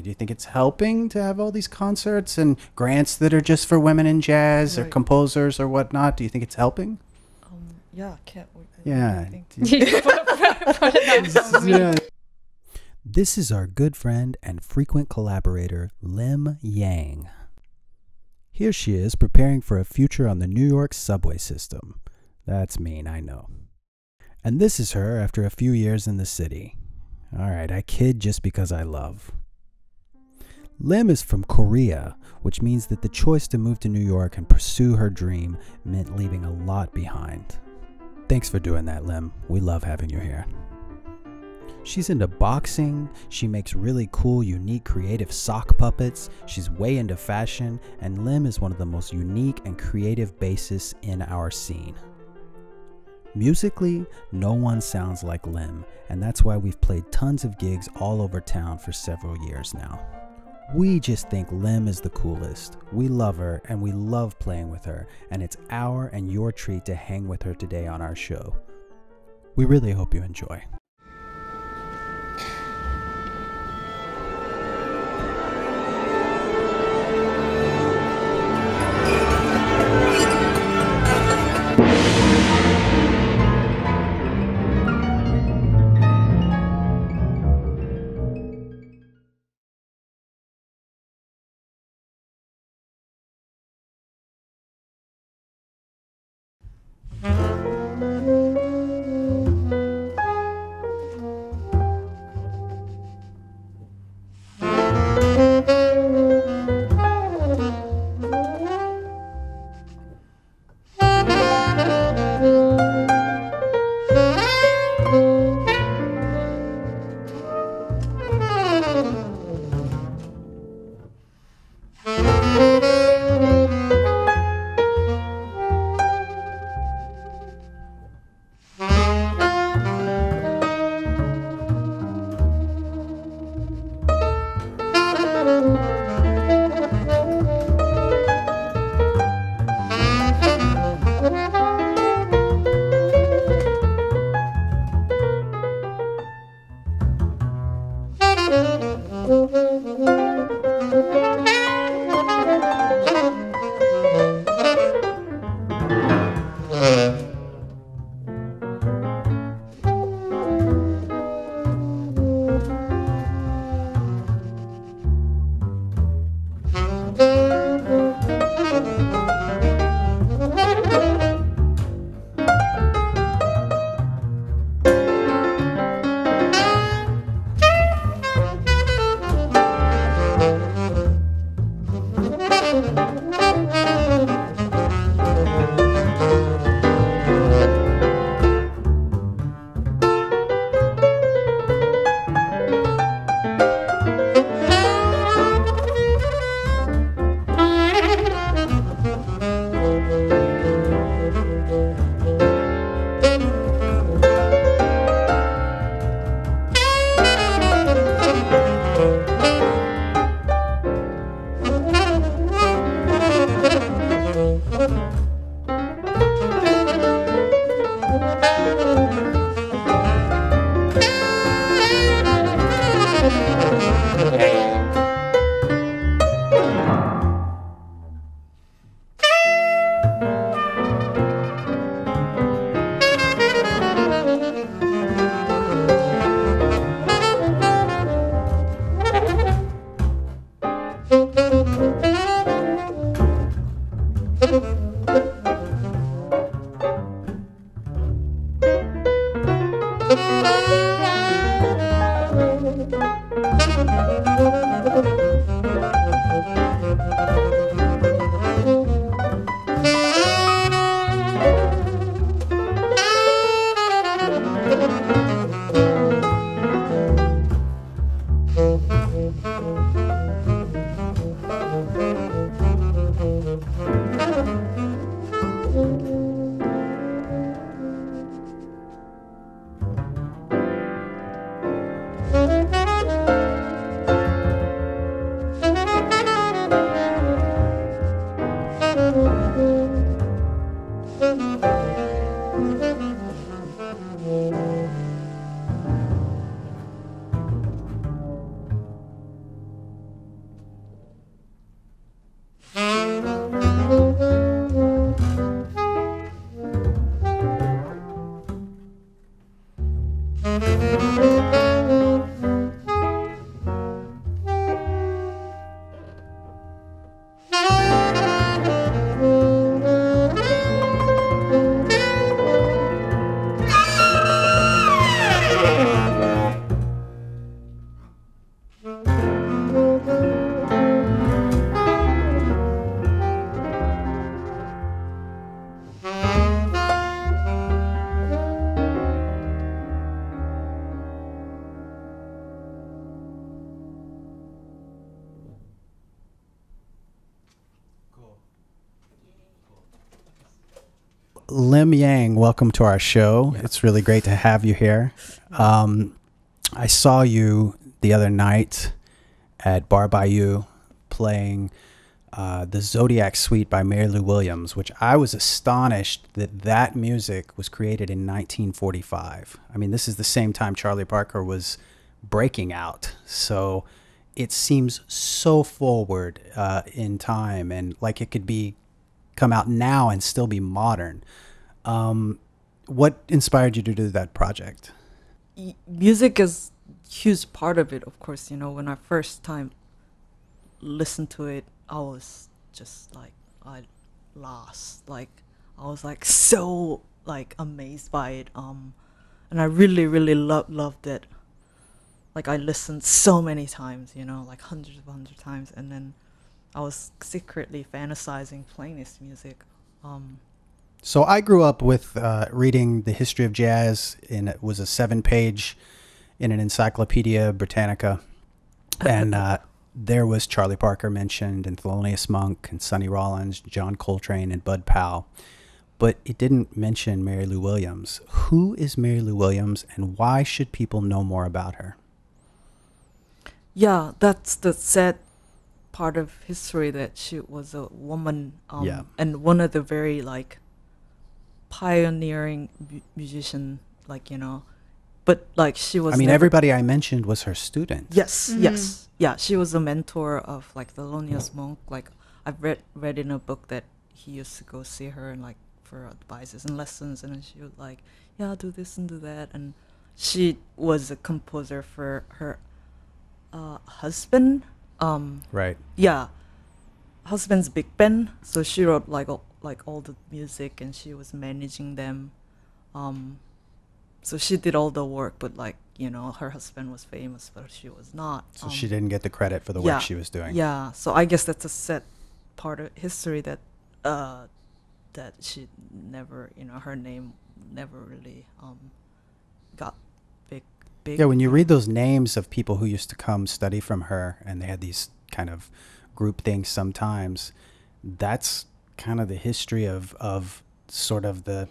Do you think it's helping to have all these concerts and grants that are just for women in jazz or composers or whatnot? Do you think it's helping? Yeah, can't wait. Yeah. Put it down on me. Yeah. This is our good friend and frequent collaborator, Lim Yang. Here she is preparing for a future on the New York subway system. That's mean, I know. And this is her after a few years in the city. All right, I kid just because I love. Lim is from Korea, which means that the choice to move to New York and pursue her dream meant leaving a lot behind. Thanks for doing that, Lim. We love having you here. She's into boxing, she makes really cool, unique, creative sock puppets, she's way into fashion, and Lim is one of the most unique and creative bassists in our scene. Musically, no one sounds like Lim, and that's why we've played tons of gigs all over town for several years now. We just think Lim is the coolest. We love her, and we love playing with her, and it's our and your treat to hang with her today on our show. We really hope you enjoy. Lim Yang, welcome to our show. Yeah. It's really great to have you here. I saw you the other night at Bar BAYEUX playing the Zodiac Suite by Mary Lou Williams, which I was astonished that music was created in 1945. I mean, this is the same time Charlie Parker was breaking out. So it seems so forward in time, and like it could come out now and still be modern. What inspired you to do that project? Music is a huge part of it, of course. You know, when I first time listened to it, I was just like, I was like so like amazed by it. And I really, really loved it. Like I listened so many times, you know, like hundreds times, and then I was secretly fantasizing playing this music. So I grew up with reading the history of jazz, and it was a 7-page in an Encyclopedia Britannica, and there was Charlie Parker mentioned, and Thelonious Monk, and Sonny Rollins, John Coltrane, and Bud Powell, but it didn't mention Mary Lou Williams. Who is Mary Lou Williams, and why should people know more about her? Yeah, that's the sad part of history, that she was a woman, and one of the very like pioneering musician, like, you know, but like she was, I mean, everybody I mentioned was her student. Yes. Yeah, she was a mentor of like Thelonious Monk. Like I've read in a book that he used to go see her and like for advices and lessons, and then she would like, yeah, do this and do that, and she was a composer for her husband. Right. Yeah, husband's big band. So she wrote like all the music, and she was managing them. So she did all the work, but like, you know, her husband was famous, but she was not. So she didn't get the credit for the work she was doing. Yeah. So I guess that's a sad part of history, that that she never, you know, her name never really got big. Yeah, when you read those names of people who used to come study from her, and they had these kind of group things sometimes, that's kind of the history of sort of the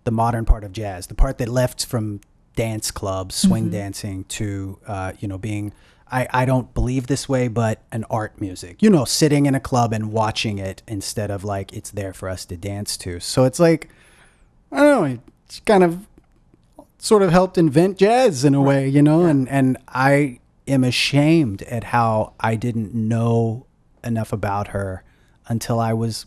modern part of jazz, the part that left from dance clubs, swing dancing, to, you know, being, I don't believe this way, but an art music, you know, sitting in a club and watching it instead of like, it's there for us to dance to. So it's like, I don't know, it's kind of sort of helped invent jazz in a way, you know, and I am ashamed at how I didn't know enough about her until I was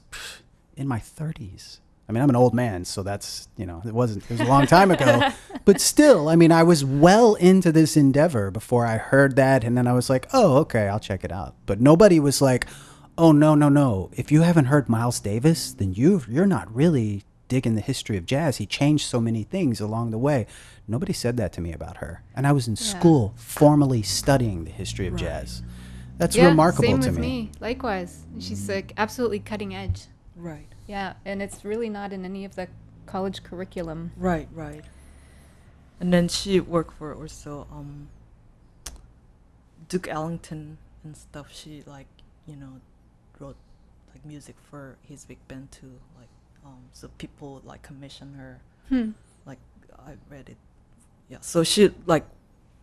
in my 30s. I mean, I'm an old man, so that's, you know, it was a long time ago, but still, I mean, I was well into this endeavor before I heard that. And then I was like, oh, okay, I'll check it out. But nobody was like, oh, no. If you haven't heard Miles Davis, then you're not really digging the history of jazz. He changed so many things along the way. Nobody said that to me about her. And I was in school formally studying the history of jazz. That's remarkable to me. Same with me. Likewise. She's like absolutely cutting edge. Right. Yeah, and it's really not in any of the college curriculum. Right. And then she worked for also Duke Ellington and stuff. She like, you know, wrote like music for his big band too. Like, so people like commission her. Like I read it. Yeah. So she like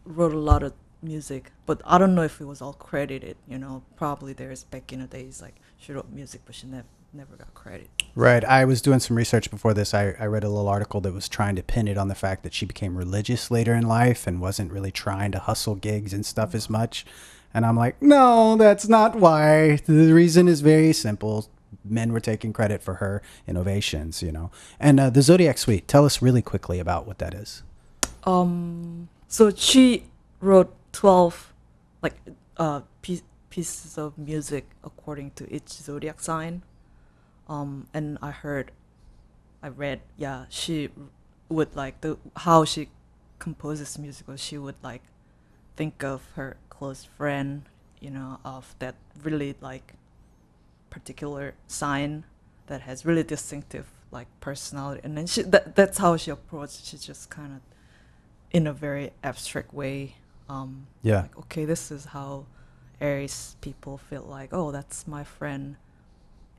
wrote a lot of music, but I don't know if it was all credited. You know, probably there's back in the days like she wrote music, but she never got credit. Right. I was doing some research before this. I read a little article that was trying to pin it on the fact that she became religious later in life and wasn't really trying to hustle gigs and stuff as much. And I'm like, no, that's not why. The reason is very simple. Men were taking credit for her innovations, you know. And the Zodiac Suite, tell us really quickly about what that is. So she wrote 12 like pieces of music according to each zodiac sign. And I read, she would like how she composes music, or she would like think of her close friend, you know, of that really like particular sign that has really distinctive like personality, and then that's how she approached. She just kind of in a very abstract way. Like, okay, this is how Aries people feel like, oh, that's my friend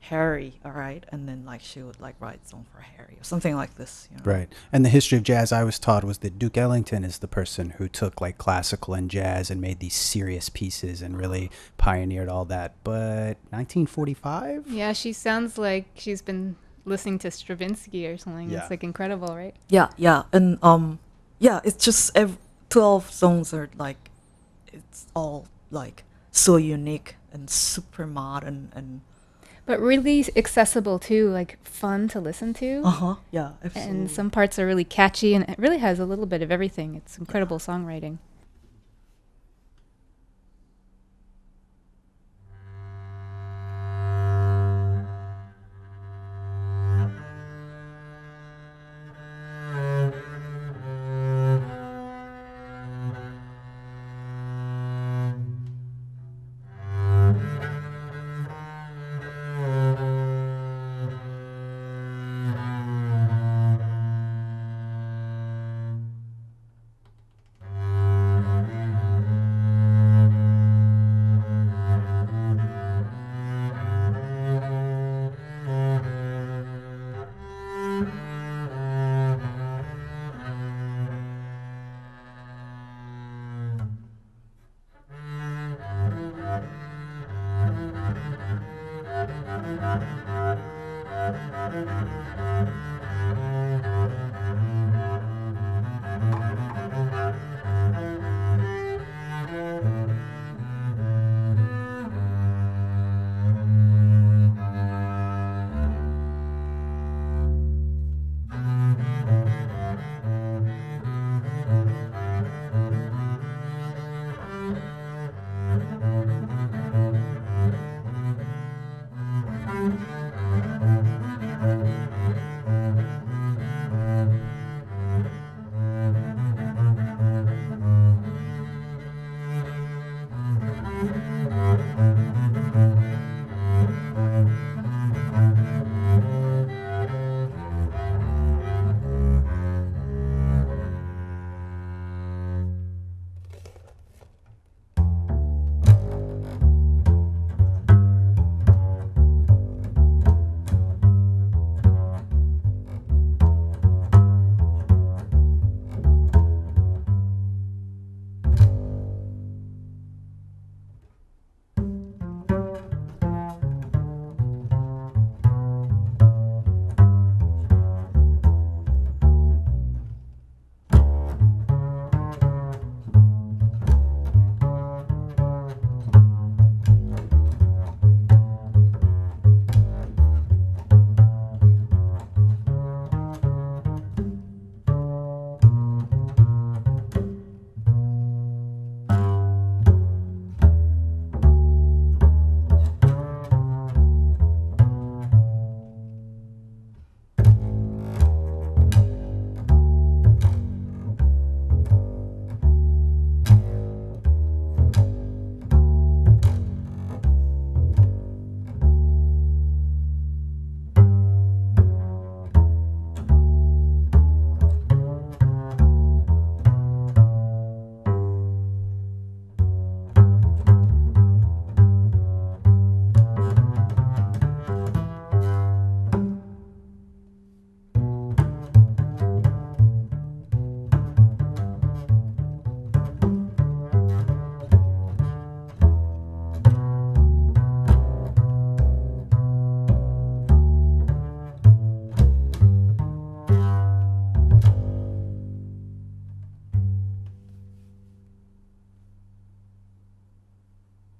Harry, all right, and then like she would like write song for Harry or something like this, you know. Right. And the history of jazz I was taught was that Duke Ellington is the person who took like classical and jazz and made these serious pieces and really pioneered all that. But 1945? Yeah, she sounds like she's been listening to Stravinsky or something. Yeah. It's like incredible, right? Yeah, and yeah, it's just 12 songs are like, it's all like so unique and super modern and But really accessible too, like fun to listen to. yeah, absolutely. And some parts are really catchy, and it really has a little bit of everything. It's incredible songwriting.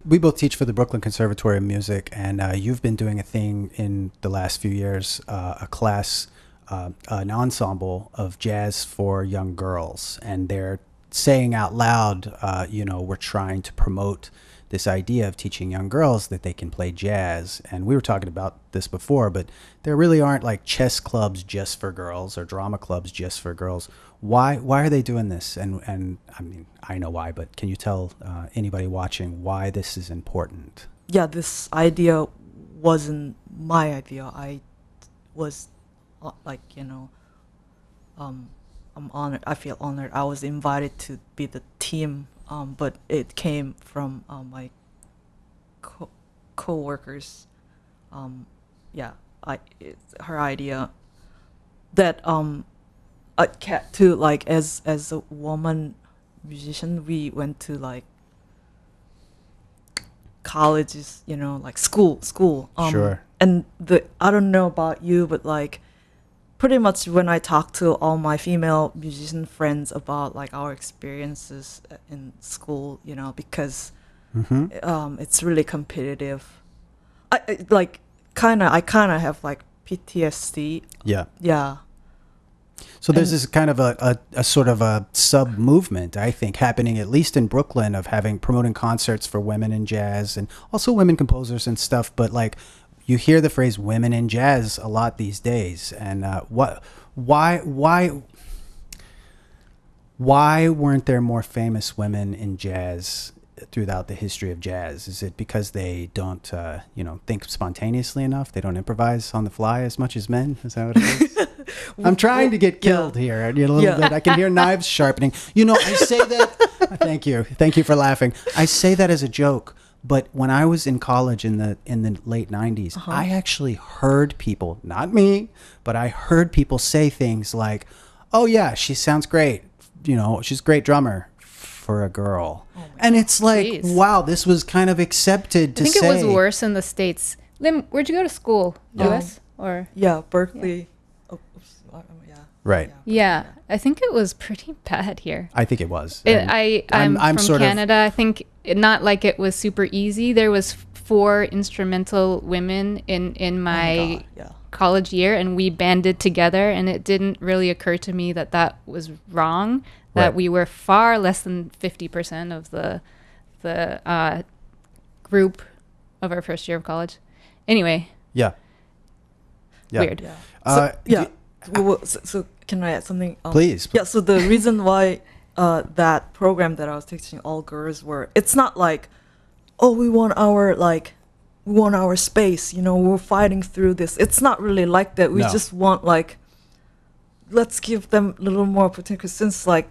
We both teach for the Brooklyn Conservatory of Music, and you've been doing a thing in the last few years, a class, an ensemble of jazz for young girls, and they're saying out loud, we're trying to promote this idea of teaching young girls that they can play jazz. And we were talking about this before, but there really aren't like chess clubs just for girls or drama clubs just for girls. Why are they doing this? And I mean, I know why, but can you tell anybody watching why this is important? Yeah, this idea wasn't my idea. I was I'm honored. I feel honored. I was invited to be the team, but it came from my co-workers, it's her idea that to like as a woman musician, we went to like colleges, you know, like school. Sure. And I don't know about you, but like pretty much when I talk to all my female musician friends about like our experiences in school, you know, because it's really competitive. I kind of have like PTSD. Yeah. Yeah. So there's this kind of a sort of a sub movement, I think, happening at least in Brooklyn of promoting concerts for women in jazz and also women composers and stuff. But like you hear the phrase women in jazz a lot these days. And why weren't there more famous women in jazz throughout the history of jazz? Is it because they don't, think spontaneously enough? They don't improvise on the fly as much as men? Is that what it is? I'm trying to get killed here a little bit. I can hear knives sharpening. You know, I say that. Thank you for laughing. I say that as a joke, but when I was in college in the late 90s, I actually heard people, not me, but I heard people say things like, "Oh yeah, she sounds great. You know, she's a great drummer for a girl." And it's like, Jeez. wow, this was kind of accepted to say. I think it was worse in the States. Lim, where'd you go to school? US or? Yeah, Berkeley. Yeah. Oh, oops, yeah. Right. Yeah, I think it was pretty bad here. I think it was. I'm from sort Canada. I think not like it was super easy. There was 4 instrumental women in my college year, and we banded together, and it didn't really occur to me that was wrong. That we were far less than 50% of the group of our first year of college. Anyway. Yeah. Weird. Yeah. So can I add something? Please. Yeah. So the reason why that program that I was teaching all girls it's not like, oh, we want our space. You know, we're fighting through this. It's not really like that. We just want like, let's give them a little more potential since like.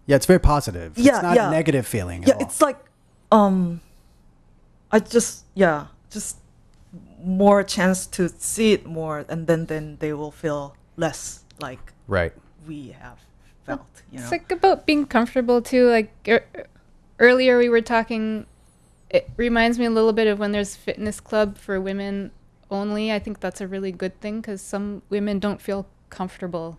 Yeah, it's very positive. It's not a negative feeling at all. It's like, I just more chance to see it more, and then they will feel less like we have felt. You know, it's like about being comfortable too. Like earlier we were talking. It reminds me a little bit of when there's fitness club for women only. I think that's a really good thing because some women don't feel comfortable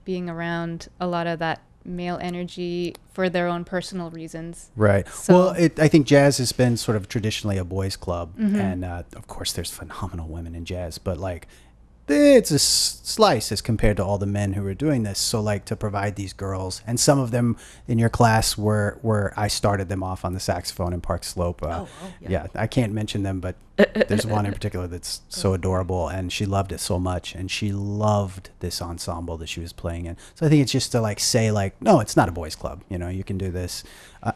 being around a lot of that male energy for their own personal reasons. Right. So, well, I think jazz has been sort of traditionally a boys' club, and of course there's phenomenal women in jazz, but like it's a slice as compared to all the men who are doing this. So like to provide these girls, and some of them in your class were I started them off on the saxophone in Park Slope. Yeah, I can't mention them, but there's one in particular that's so adorable, and she loved it so much, and she loved this ensemble that she was playing in. So I think it's just to like say like, no, it's not a boys' club. You know, you can do this.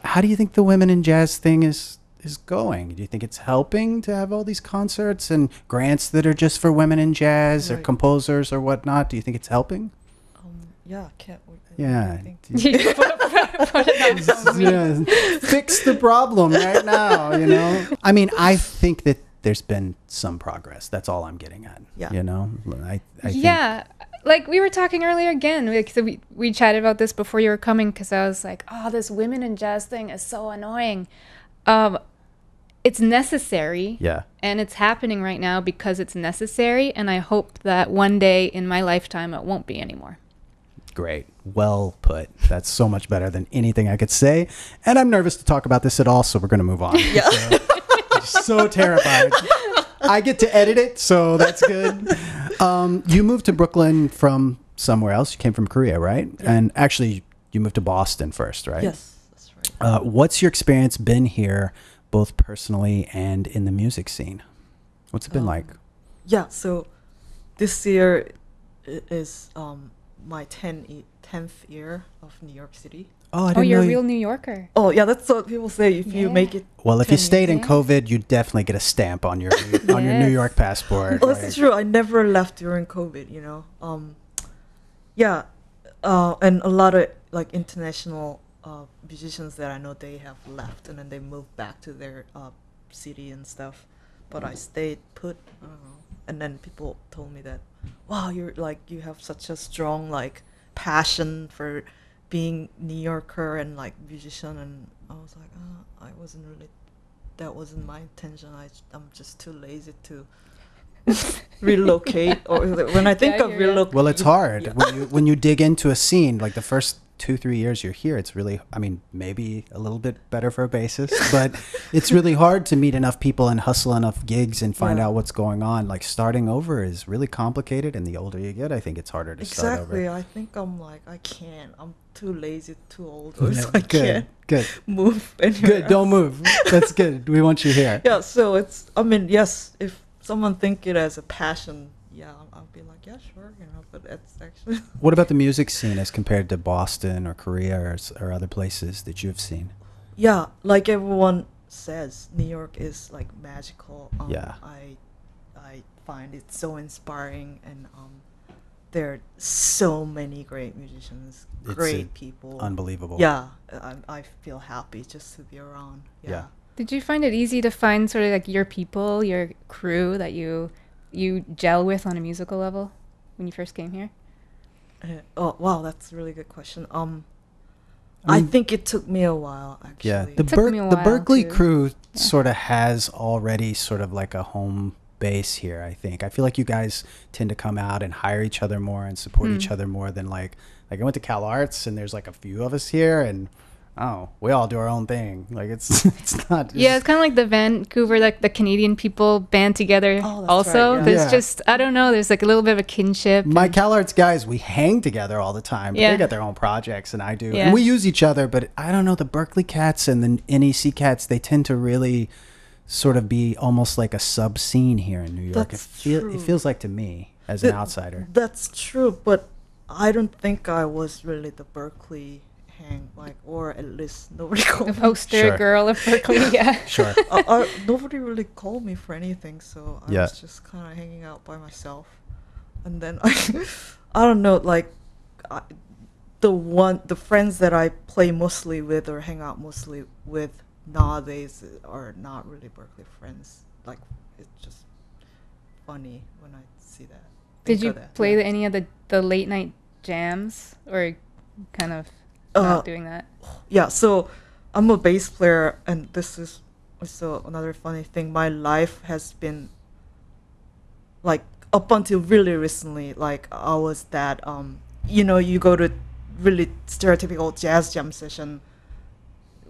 How do you think the women in jazz thing is going? Do you think it's helping to have all these concerts and grants that are just for women in jazz or composers or whatnot? Do you think it's helping? Fix the problem right now, you know? I mean, I think that there's been some progress. That's all I'm getting at. Yeah. You know? I think like we were talking earlier again, like, so we chatted about this before you were coming because I was like, oh, this women in jazz thing is so annoying. It's necessary. Yeah. And it's happening right now because it's necessary. And I hope that one day in my lifetime it won't be anymore. Great. Well put. That's so much better than anything I could say. And I'm nervous to talk about this at all, so we're going to move on. Yeah. So terrified. I get to edit it, so that's good. You moved to Brooklyn from somewhere else. You came from Korea, right? Yeah. And actually, you moved to Boston first, right? Yes, that's right. What's your experience been here, both personally and in the music scene? What's it been like? Yeah, so this year is my 10th year of New York City. Oh, I didn't you're know a real New Yorker. Oh, yeah, that's what people say. If you make it. Well, if you stayed in COVID, you definitely get a stamp on your on your New York passport. Oh, that's true. I never left during COVID. You know. And a lot of like international musicians that I know, they have left and then they moved back to their city and stuff. but I stayed put. I don't know. And then people told me that, wow, you're like you have such a strong like passion for being New Yorker and like musician, and I was like, I wasn't really. That wasn't my intention. I'm just too lazy to relocate. Or when I think of relocate, well, it's hard when you dig into a scene. Like the first 2-3 years you're here, it's really, I mean, maybe a little bit better for a bassist, but it's really hard to meet enough people and hustle enough gigs and find out what's going on. Like starting over is really complicated, and the older you get, I think it's harder to start over. Exactly. I think I'm like, I can't. I'm too lazy, too old. So I can't move anywhere. Good. Don't move. That's good. We want you here. Yeah. So it's, I mean, yes, if someone think it as a passion, yeah, I'll be like, yeah, sure, you know, but it's actually. What about the music scene as compared to Boston or Korea or other places that you've seen? Yeah, like everyone says, New York is like magical. Yeah. I find it so inspiring, and there are so many great musicians, great people. Unbelievable. Yeah, I feel happy just to be around. Yeah. Did you find it easy to find sort of like your people, your crew that you gel with on a musical level when you first came here? Oh wow, that's a really good question. I think it took me a while, actually. Yeah, It took me a the while, Berkeley too. crew sort of has already sort of like a home base here, I think. I feel like you guys tend to come out and hire each other more and support each other more than like I went to Cal Arts and there's like a few of us here, and we all do our own thing. Like it's not. Yeah, it's kind of like the Vancouver, like the Canadian people band together. Oh, that's also, right, yeah. there's just, I don't know, there's like a little bit of a kinship. My Cal Arts guys, we hang together all the time. But Yeah. They got their own projects, and I do. Yeah. And we use each other, but I don't know, the Berkeley cats and the NEC cats, they tend to really sort of be almost like a sub-scene here in New York. That's It true. feels like to me, as an outsider. That's true, but I don't think I was really the Berkeley hang, like, or at least nobody called The me. poster Sure. girl of Berkeley, yeah. Sure. Nobody really called me for anything, so I Yeah. was just kind of hanging out by myself. And then I don't know, like the friends that I play mostly with or hang out mostly with nowadays are not really Berkeley friends. Like it's just funny when I see that. Did think you of that. play Yeah. any of the late night jams, or kind of not doing that? Yeah, so I'm a bass player, and this is also another funny thing. My life has been like up until really recently, like I was that you know, you go to really stereotypical jazz jam session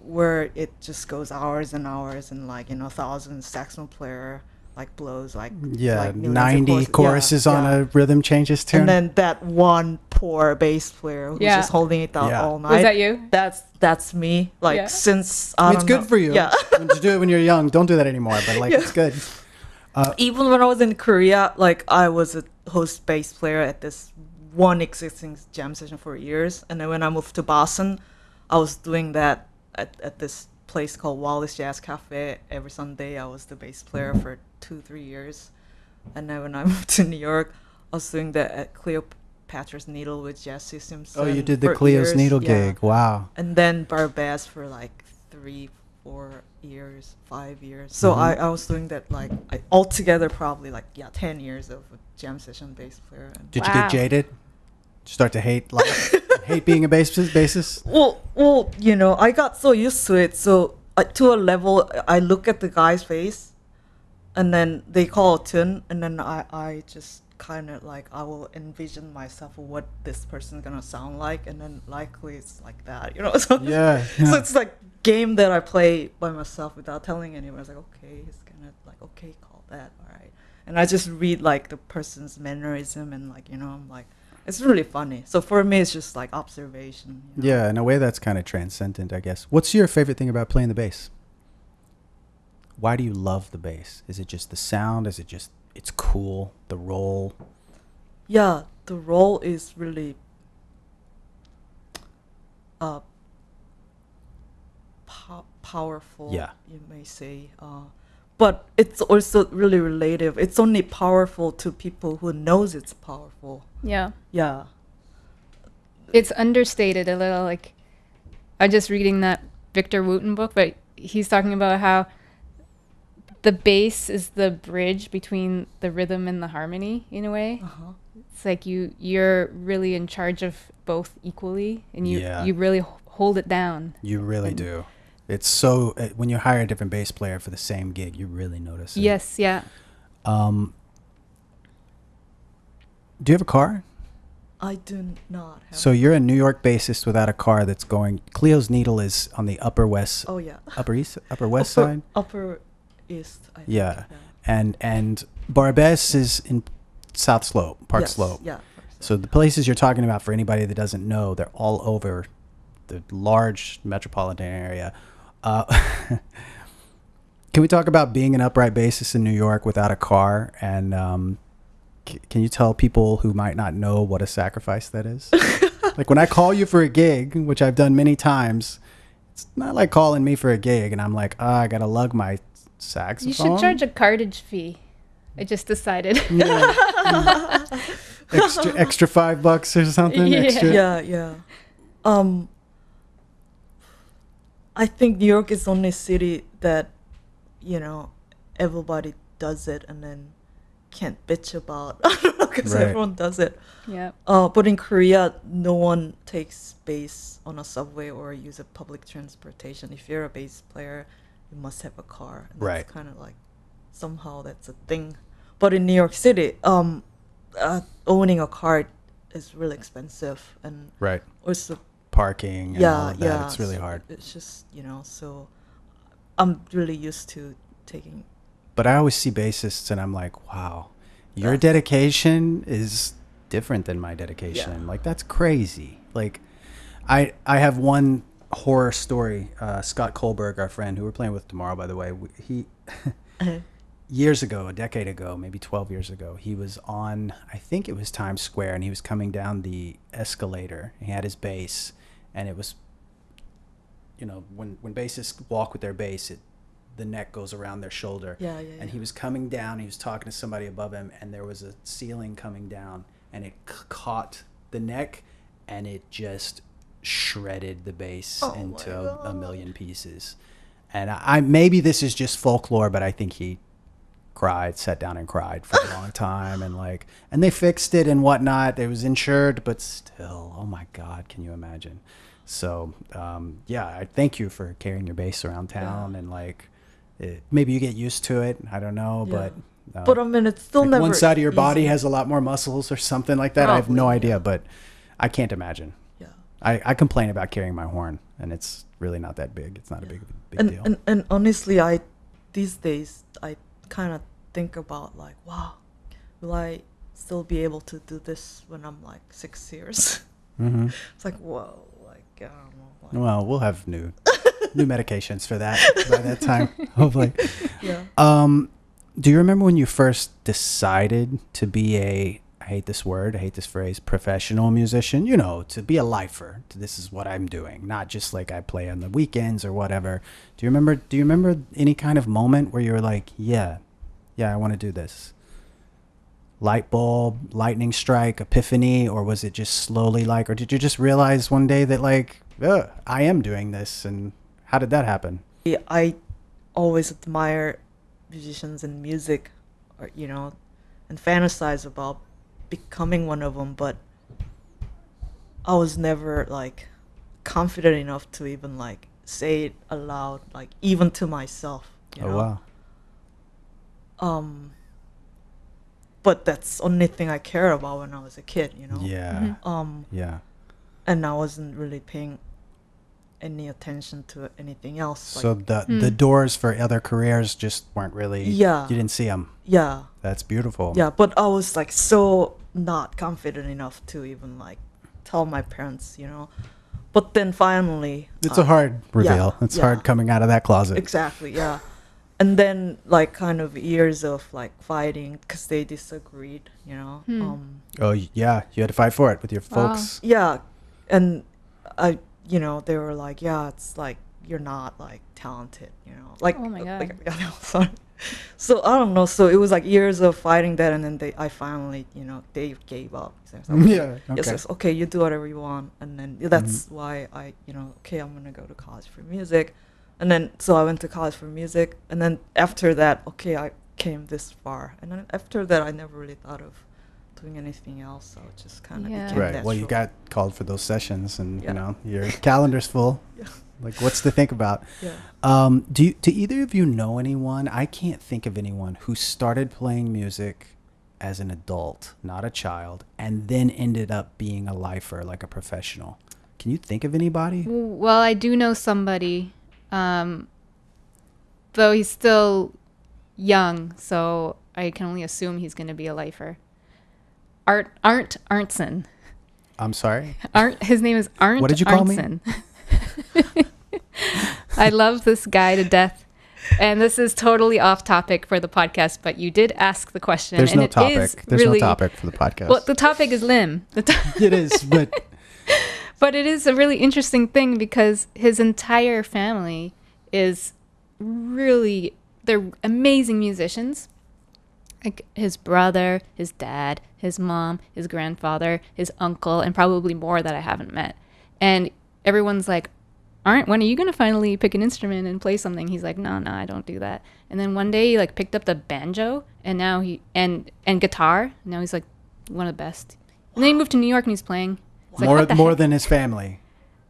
where it just goes hours and hours, and like, you know, thousands saxophone player like blows like Yeah, millions of 90 choruses on a rhythm changes tune. and then that one poor bass player who's Yeah. just holding it down Yeah. all night. Was that you? That's me. Like Yeah. since I I mean, it's don't good know. for you. Yeah. When you do it when you're young. Don't do that anymore, but like it's good. Even when I was in Korea, like I was a host bass player at this one existing jam session for years, and then when I moved to Boston, I was doing that at this place called Wallace Jazz Cafe. Every Sunday, I was the bass player for 2-3 years, and then when I moved to New York, I was doing that at Cleopatra's Needle with Jazz Systems. Oh, you did the Cleo's Needle gig. Wow. And then BLRS for like 3-4 years, 5 years. So I was doing that like altogether probably like 10 years of a jam session bass player. And Did you Wow. get jaded? Start to hate life? Hate being a bassist? well, you know, I got so used to it. So to a level, I look at the guy's face, and then they call a tune, and then I just kind of like I will envision myself what this person's gonna sound like, and then likely it's like that, you know. So Yeah. so it's like game that I play by myself without telling anyone. I was like, okay, it's gonna like okay, call that, all right. And I just read like the person's mannerism, and like, you know, I'm like, it's really funny. So for me, it's just like observation. You know? Yeah, in a way that's kind of transcendent, I guess. What's your favorite thing about playing the bass? Why do you love the bass? Is it just the sound? Is it just it's cool, the roll? Yeah, the role is really powerful. Yeah. You may say. But it's also really relative. It's only powerful to people who knows it's powerful. Yeah. Yeah. It's understated a little. Like, I'm just reading that Victor Wooten book, but he's talking about how the bass is the bridge between the rhythm and the harmony in a way. Uh-huh. It's like you're really in charge of both equally, and you really hold it down. You really do. It's so when you hire a different bass player for the same gig, you really notice it. Yes, yeah. Do you have a car? I do not have. So you're a New York bassist without a car that's going. Cleo's Needle is on the Upper West. Oh yeah. Upper East, Upper West side. Upper East. I think, Yeah. And BLRS is in South Slope, Park Yes, Slope. Yeah. So the places you're talking about, for anybody that doesn't know, they're all over the large metropolitan area. Can we talk about being an upright bassist in New York without a car? And can you tell people who might not know what a sacrifice that is? Like when I call you for a gig, which I've done many times, it's not like calling me for a gig and I'm like, I got to lug my saxophone. You should charge a cartage fee. I just decided. Yeah. extra $5 or something. Yeah. Extra. Yeah. I think New York is the only city that, everybody does it and then can't bitch about. I don't know, because Right. everyone does it. Yeah. But in Korea, no one takes bass on a subway or use a public transportation. If you're a bass player, you must have a car. And Right. That's kind of like somehow that's a thing. But in New York City, owning a car is really expensive, and Right. also Parking and all of that. It's really so hard. It's just so I'm really used to taking. But I always see bassists and I'm like, wow, your Yes. dedication is different than my dedication. Yeah. Like that's crazy. Like I have one horror story. Scott Kohlberg, our friend who we're playing with tomorrow, by the way, he years ago, a decade ago, maybe 12 years ago, he was on, I think it was Times Square, and he was coming down the escalator. He had his bass, and it was, when bassists walk with their bass, the neck goes around their shoulder. Yeah. And he was coming down, he was talking to somebody above him, and there was a ceiling coming down, and it caught the neck, and it just shredded the bass into a million pieces. And I maybe this is just folklore, but I think he sat down and cried for a long time, and they fixed it and whatnot. It was insured, but still, oh my God, can you imagine? So I thank you for carrying your bass around town, and maybe you get used to it. I don't know, Yeah. but But I mean, it's still never one side of your body easy. has a lot more muscles or something like that. I have no Probably, idea, yeah. but I can't imagine. Yeah. I complain about carrying my horn, and it's really not that big. It's not a big deal. And honestly, these days I kind of think about like, wow, will I still be able to do this when I'm like 6 years? Mm-hmm. It's like, whoa, like I don't know. Like, Well, we'll have new medications for that by that time, hopefully. yeah. Do you remember when you first decided to be I hate this word, I hate this phrase, professional musician, to be a lifer? This is what I'm doing, not just like I play on the weekends or whatever. Do you remember any kind of moment where you were like, yeah, I want to do this? Light bulb, lightning strike, epiphany, or was it just slowly or did you just realize one day that I am doing this? And how did that happen? I always admire musicians and music, or and fantasize about becoming one of them, but I was never confident enough to even say it aloud, even to myself. Wow. But that's the only thing I cared about when I was a kid, Yeah. Yeah. And I wasn't really paying any attention to anything else. So the doors for other careers just weren't really. Yeah. You didn't see them. Yeah. That's beautiful. Yeah, but I was so not confident enough to even tell my parents, But then finally, It's a hard reveal. It's hard coming out of that closet. Exactly, yeah. And then kind of years of fighting because they disagreed, Oh yeah, you had to fight for it with your folks. Yeah, and they were like, yeah, it's you're not talented, Oh my God. Sorry. So I don't know. So it was years of fighting that, and then I finally, they gave up. So I was like, Yeah. Okay. Yes, okay, you do whatever you want, and then that's why I, okay, I'm gonna go to college for music, And then, so I went to college for music. And then after that, okay, I came this far. And then after that, I never really thought of doing anything else. So it just kind of Yeah. became Right. natural. Well, you got called for those sessions, and Yeah. you know your calendar's full. Yeah. Like, what's to think about? Yeah. Do either of you know anyone? I can't think of anyone who started playing music as an adult, not a child, and then ended up being a lifer, like a professional. Can you think of anybody? Well, I do know somebody, though he's still young, so I can only assume he's going to be a lifer. Arndt Arntzen. I'm sorry. His name is Arndt. What did you call me? Arntzen. I love this guy to death. And this is totally off topic for the podcast, but you did ask the question. There's and no it topic. is There's really, no topic for the podcast. Well, the topic is Lim. It is, but But it is a really interesting thing because his entire family is really, they're amazing musicians. Like his brother, his dad, his mom, his grandfather, his uncle, and probably more that I haven't met. And everyone's like, when are you going to finally pick an instrument and play something? He's like, no, I don't do that. And then one day he like picked up the banjo and now and guitar. Now he's like one of the best. And then he moved to New York and he's playing. It's like, what the more heck? than his family.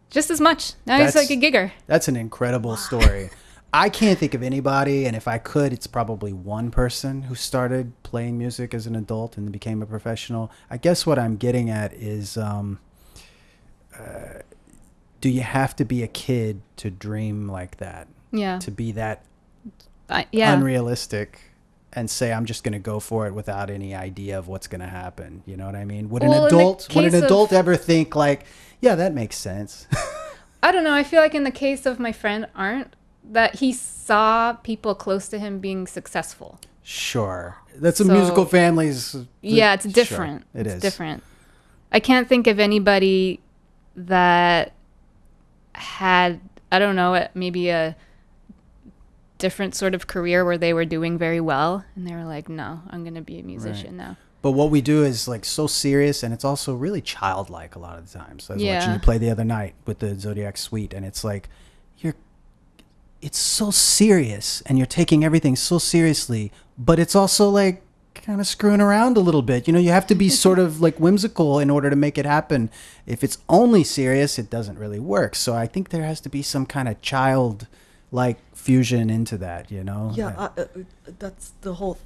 Just as much. Now he's like a gigger. That's an incredible story. I can't think of anybody, and if I could, it's probably one person who started playing music as an adult and became a professional. I guess what I'm getting at is, do you have to be a kid to dream like that? Yeah. To be that Yeah. unrealistic and say, I'm just going to go for it without any idea of what's going to happen. You know what I mean? Would Well, an in the adult case of- ever think like, yeah, that makes sense? I don't know. I feel like in the case of my friend Arndt, that he saw people close to him being successful. Sure. That's So- a musical family's. Yeah, it's Sure, different. it It's is. different. I can't think of anybody that had, I don't know, maybe a different sort of career where they were doing very well and they were like, no, I'm going to be a musician now. But what we do is like so serious, and it's also really childlike a lot of the times. So I was watching Yeah. you play the other night with the Zodiac Suite, and it's like it's so serious, and you're taking everything so seriously, but it's also like kind of screwing around a little bit. You know, you have to be sort of like whimsical in order to make it happen. If it's only serious, it doesn't really work. So I think there has to be some kind of child-like fusion into that. You know? Yeah, that's the whole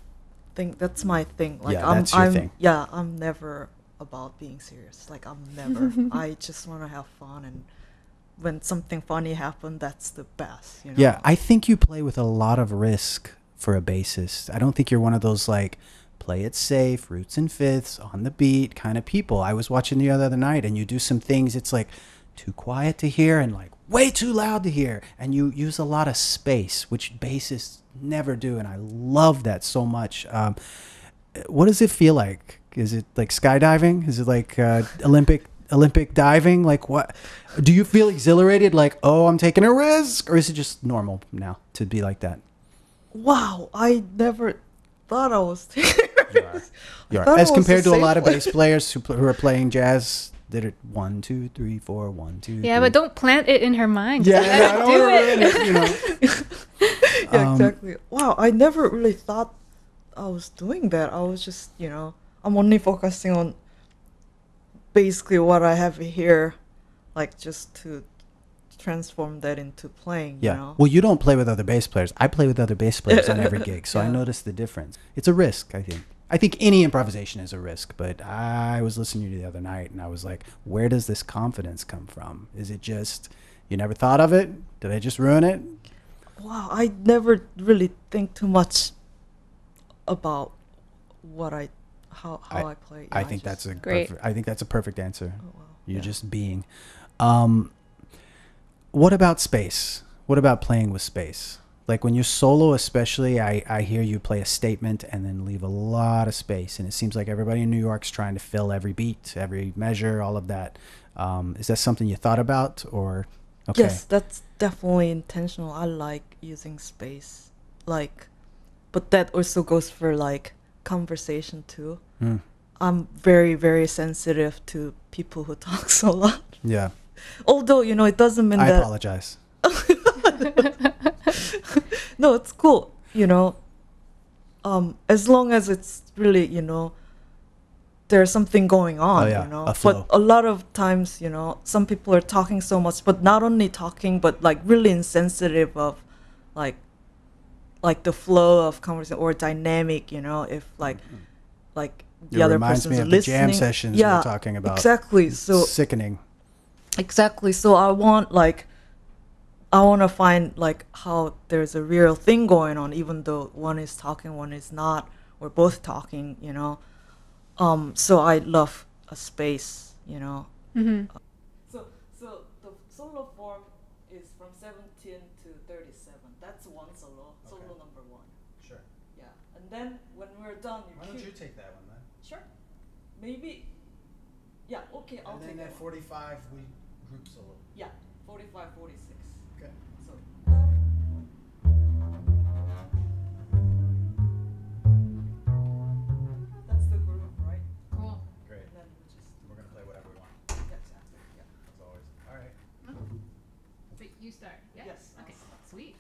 thing. That's my thing. Like, Yeah, that's your thing. Yeah, I'm never about being serious. Like, I'm never. I just want to have fun, and when something funny happens, that's the best. You know? Yeah, I think you play with a lot of risk for a bassist. I don't think you're one of those like play it safe, roots and fifths, on the beat kind of people. I was watching the other night, and you do some things, it's like too quiet to hear and like way too loud to hear, and you use a lot of space, which bassists never do, and I love that so much. What does it feel like? Is it like skydiving? Is it like Olympic diving? Like, what do you feel exhilarated, like, oh, I'm taking a risk, or is it just normal now to be like that? Wow, I never thought I was. You are. thought As it was compared the to a same lot of way. bass players who are playing jazz that are 1 2 3 4 1 2 Yeah, but don't plant it in her mind. yeah, Let yeah, I her don't do wanna it. ruin it, you know. Yeah, exactly. Wow, I never really thought I was doing that. I was just, I'm only focusing on basically what I have here, like just to transform that into playing, Yeah. you know? Well, you don't play with other bass players. I play with other bass players on every gig, so I Yeah. notice the difference. It's a risk, I think. I think any improvisation is a risk, but I was listening to you the other night, and I was like, where does this confidence come from? Is it just you never thought of it? Did I just ruin it? Wow, I never really think too much about how I play. I Yeah, think that's a Great. perfect, I think that's a perfect answer. Oh, wow. You're Yeah. just being. What about space? What about playing with space? Like when you're solo, especially, I hear you play a statement and then leave a lot of space. And it seems like everybody in New York's trying to fill every beat, every measure, all of that. Is that something you thought about, or? Okay. Yes, that's definitely intentional. I like using space, but that also goes for conversation too. Mm. I'm very, very sensitive to people who talk a lot. Yeah. Although, it doesn't mean I that. apologize. No, it's cool, you know. As long as it's really, you know, there's something going on, Oh, yeah, you know. a flow. But a lot of times, you know, some people are talking so much, but not only talking, but like really insensitive of like the flow of conversation or dynamic, you know, if like the It other reminds person's me of the listening. jam sessions we were talking about. Exactly. So Sickening. exactly. So I want to find like how there's a real thing going on, even though one is talking, one is not. We're both talking, you know. So I love a space, you know. Mm-hmm. So the solo form is from 17 to 37. That's one solo, Okay. solo number 1. Sure. Yeah. And then when we're done, Why don't you take that one then? Sure. Maybe. Yeah. Okay. I'll And take then that at one. 45 we group solo. Yeah. 45, 46. Okay. So. That's the groove, right? Cool. Great. And then we just. We're gonna play whatever we want, Yeah. Exactly. Yeah. as always. All right. So you start. Yeah. Yes. Okay. Sweet.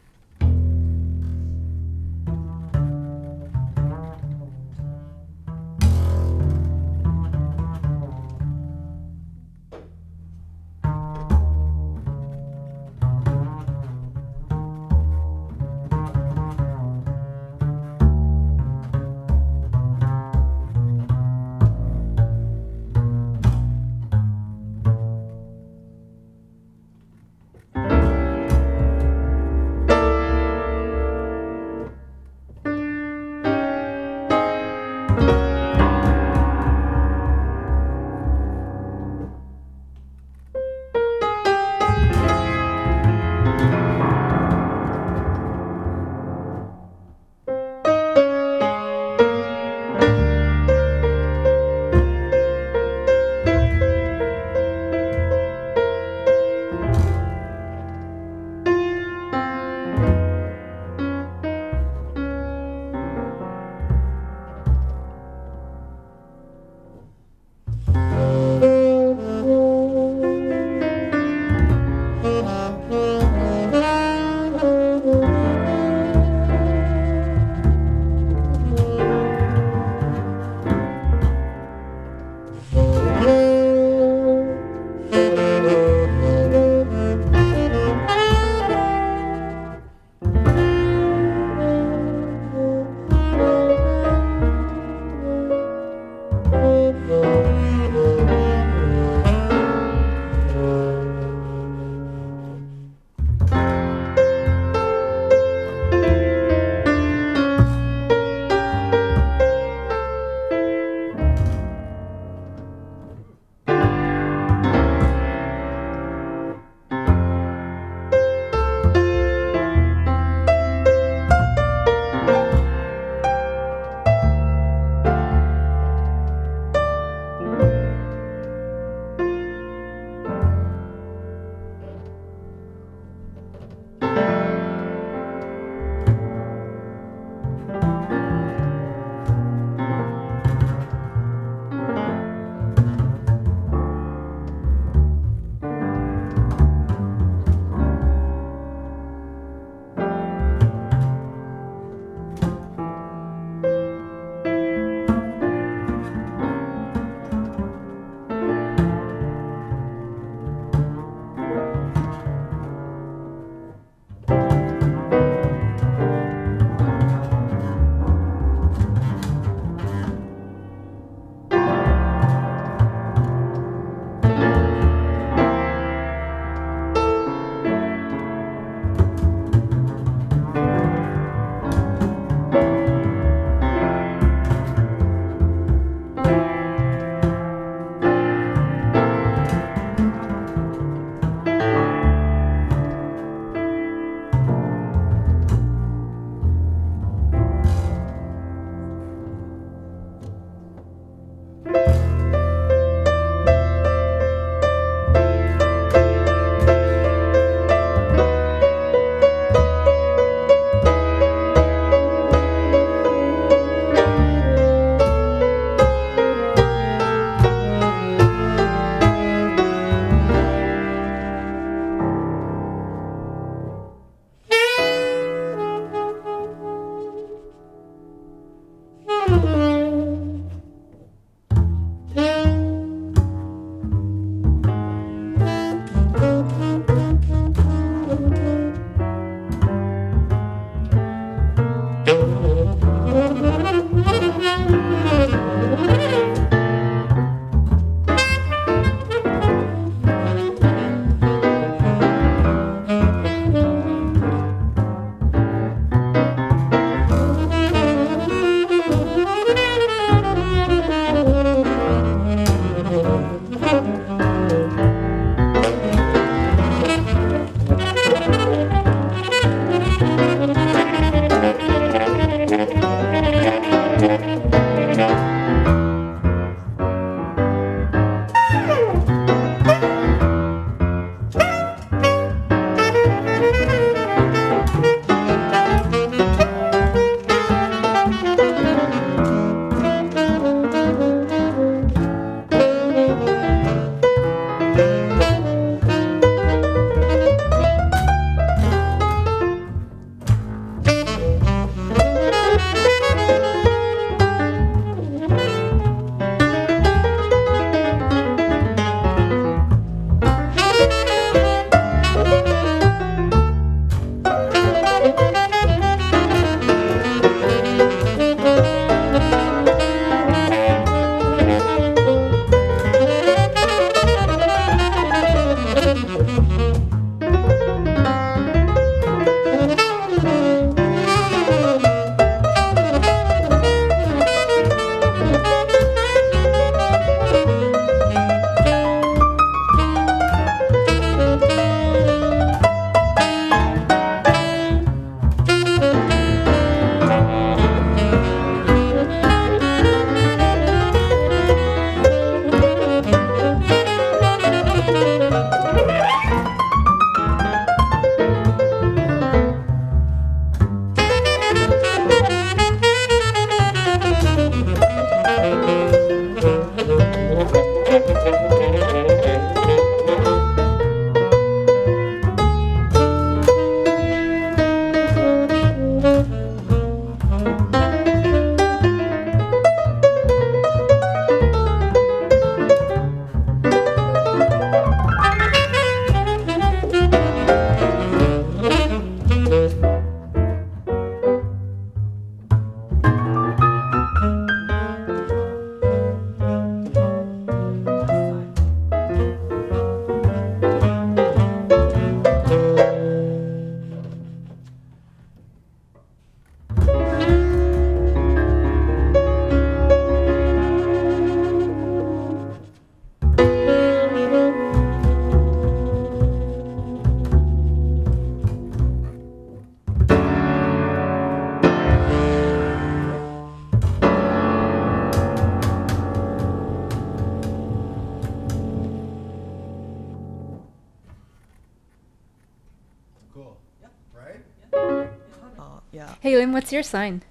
Hey, Lynn, what's your sign?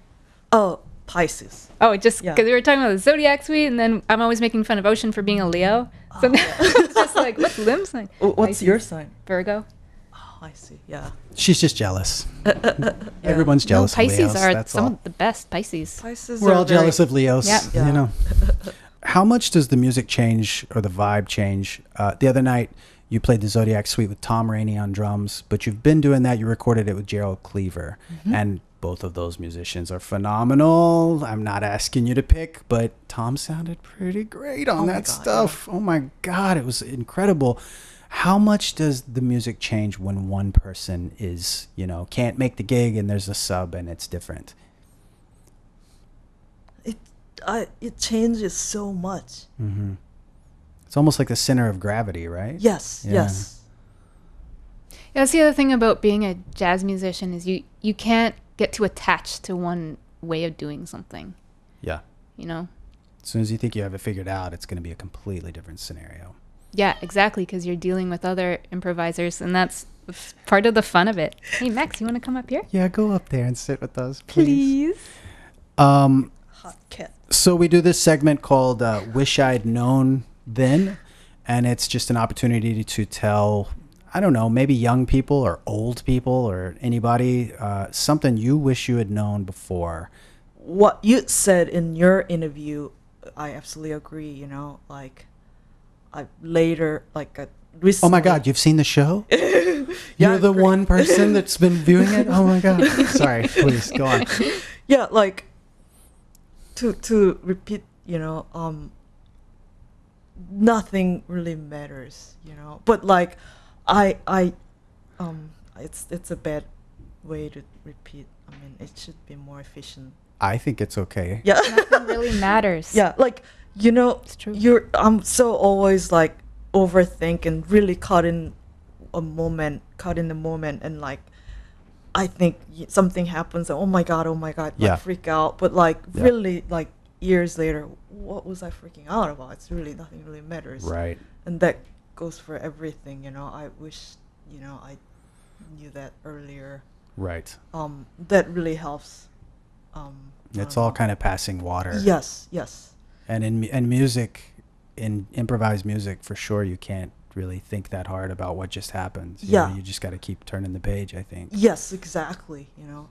Oh, Pisces. Oh, just Yeah. because we were talking about the zodiac suite, and then I'm always making fun of Ocean for being a Leo. So now it's just like, what's Lim's sign? What's your Pisces. sign? Virgo. Oh, I see. Yeah. She's just jealous. Everyone's jealous No, of Pisces Leos. are That's some all. of the best. Pisces. Pisces. We're are all very- jealous of Leos. Yeah. You know. How much does the music change or the vibe change? The other night, you played the Zodiac Suite with Tom Rainey on drums, but you've been doing that. You recorded it with Gerald Cleaver, and both of those musicians are phenomenal. I'm not asking you to pick, but Tom sounded pretty great on Oh my that God, stuff. Oh my God, it was incredible. How much does the music change when one person is, you know, can't make the gig and there's a sub and it's different? It changes so much. Mm-hmm. It's almost like the center of gravity, right? Yes. Yeah. Yes. Yeah, that's the other thing about being a jazz musician is you can't get too attached to one way of doing something, Yeah. you know? As soon as you think you have it figured out, it's going to be a completely different scenario. Yeah, exactly, because you're dealing with other improvisers, and that's part of the fun of it. Hey, Max, you want to come up here? Yeah, go up there and sit with us, please. Please. Hot cat. So we do this segment called Wish I'd Known Then, and it's just an opportunity to tell, I don't know, maybe young people or old people or anybody, something you wish you had known before. What you said in your interview, I absolutely agree. You know, like I later, like recently. Oh my God, you've seen the show? Yeah, You're the great. one person that's been viewing it? Oh my God. Sorry, please, go on. Yeah, like to repeat, you know, nothing really matters, you know. But like it's a bad way to repeat. I mean, it should be more efficient. I think it's okay. Yeah. Nothing really matters. Yeah, like, you know, It's true. I'm so always like overthinking, really caught in the moment, and like I think something happens, and oh my god, like Yeah. freak out. But like Yeah. really, like years later, what was I freaking out about? It's really nothing really matters. Right. And that goes for everything, you know. I wish, you know, I knew that earlier. Right. That really helps. I It's don't all know. kind of passing water. Yes. And in music, in improvised music, for sure, you can't really think that hard about what just happened. You know, Yeah. you just got to keep turning the page, I think. Yes, exactly. You know,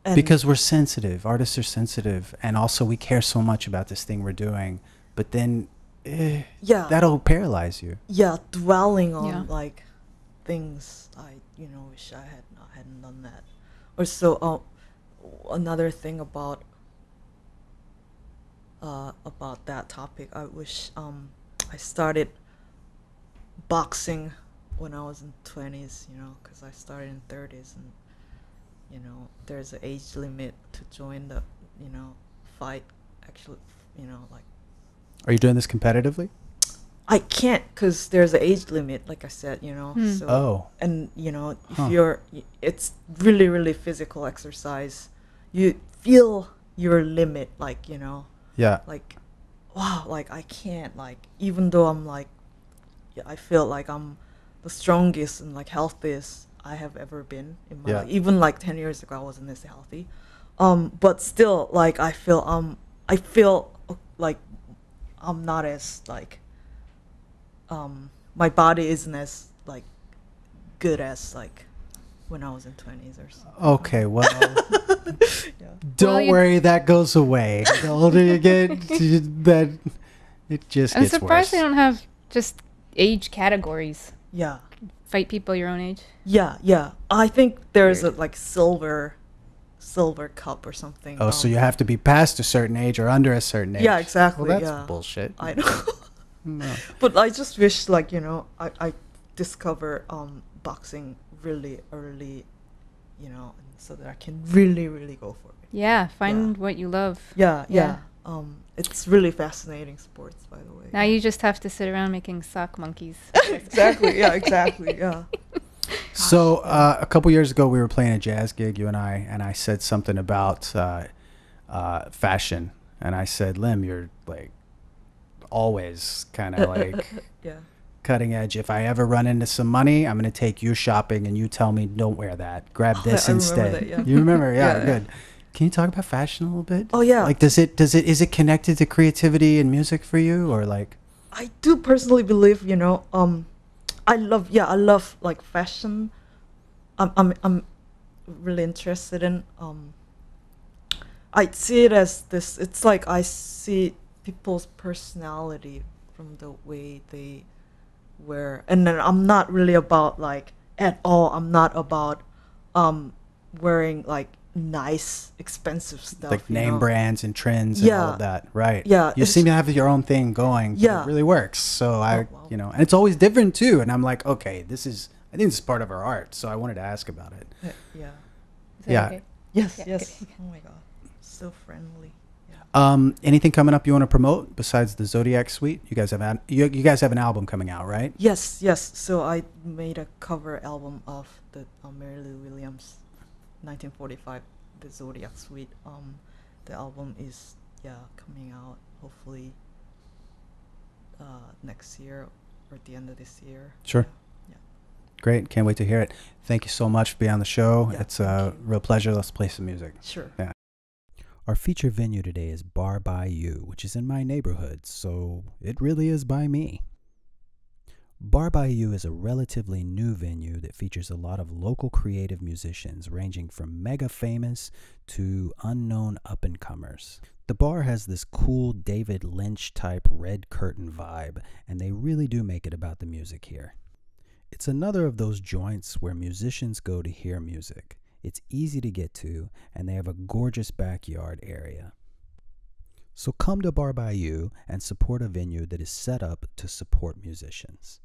and Because we're sensitive. Artists are sensitive. And also we care so much about this thing we're doing. But then yeah, that'll paralyze you. yeah, dwelling on Yeah. like things I, you know, wish I hadn't done that. Or so another thing about that topic, I wish I started boxing when I was in 20s, you know, because I started in 30s, and you know, there's an age limit to join the, you know, fight. Actually, you know, like Are you doing this competitively? I can't because there's an age limit, like I said, you know. Hmm. So Oh. and you know, if Huh. it's really really physical exercise. You feel your limit, like, you know, Yeah. like wow, like I can't, like, even though I'm like, yeah, I feel like I'm the strongest and like healthiest I have ever been in my Yeah. life. Even like 10 years ago I wasn't this healthy, but still, like I feel like I'm not as like my body isn't as like good as like when I was in 20s or something. Okay, well, Yeah. don't Well, you- worry, that goes away. The older you get, that it just I'm gets surprised worse. they don't have just age categories. Yeah. Fight people your own age. Yeah. I think there's Weird. a like silver cup or something. Oh, so you have to be past a certain age or under a certain age. Yeah, exactly. Well, that's yeah. bullshit. I know. No. But I just wish, like, you know, I discover boxing really early, you know, so that I can really really go for it. Yeah, find what you love. Yeah. Yeah. It's really fascinating sports, by the way. Now you just have to sit around making sock monkeys. Exactly. Yeah. So a couple years ago, we were playing a jazz gig, you and I said something about fashion, and I said, "Lim, you're like always kind of like Yeah. cutting edge. If I ever run into some money, I'm going to take you shopping and you tell me, don't wear that. Grab this I instead. remember that, yeah. You remember? Yeah, Yeah, good. Can you talk about fashion a little bit? Oh, yeah. Like, is it connected to creativity and music for you, or like? I do personally believe, I love like fashion. I'm really interested in. I see it as this. It's like I see people's personality from the way they wear, and then I'm not really about like at all. I'm not about wearing like nice, expensive stuff. Like you name know? brands and trends and all of that, right? Yeah, You seem to have your own thing going. But Yeah. it really works. So wow. and it's always different too. And I'm like, okay, I think this is part of our art. So I wanted to ask about it. Yeah. Is that Yeah. okay? Yes. Yeah, Yes. okay. Oh my god, so friendly. Yeah. Anything coming up you want to promote besides the Zodiac Suite? You guys have an album coming out, right? Yes. So I made a cover album of the Mary Lou Williams, 1945, the Zodiac Suite. The album is coming out hopefully next year or at the end of this year. Sure. Yeah. Great. Can't wait to hear it. Thank you so much for being on the show. Yeah, It's a real pleasure. Let's play some music. Sure. Yeah. Our feature venue today is Bar BAYEUX, which is in my neighborhood, so it really is by me. Bar BAYEUX is a relatively new venue that features a lot of local creative musicians ranging from mega famous to unknown up-and-comers. The bar has this cool David Lynch type red curtain vibe, and they really do make it about the music here. It's another of those joints where musicians go to hear music. It's easy to get to, and they have a gorgeous backyard area. So come to Bar BAYEUX and support a venue that is set up to support musicians.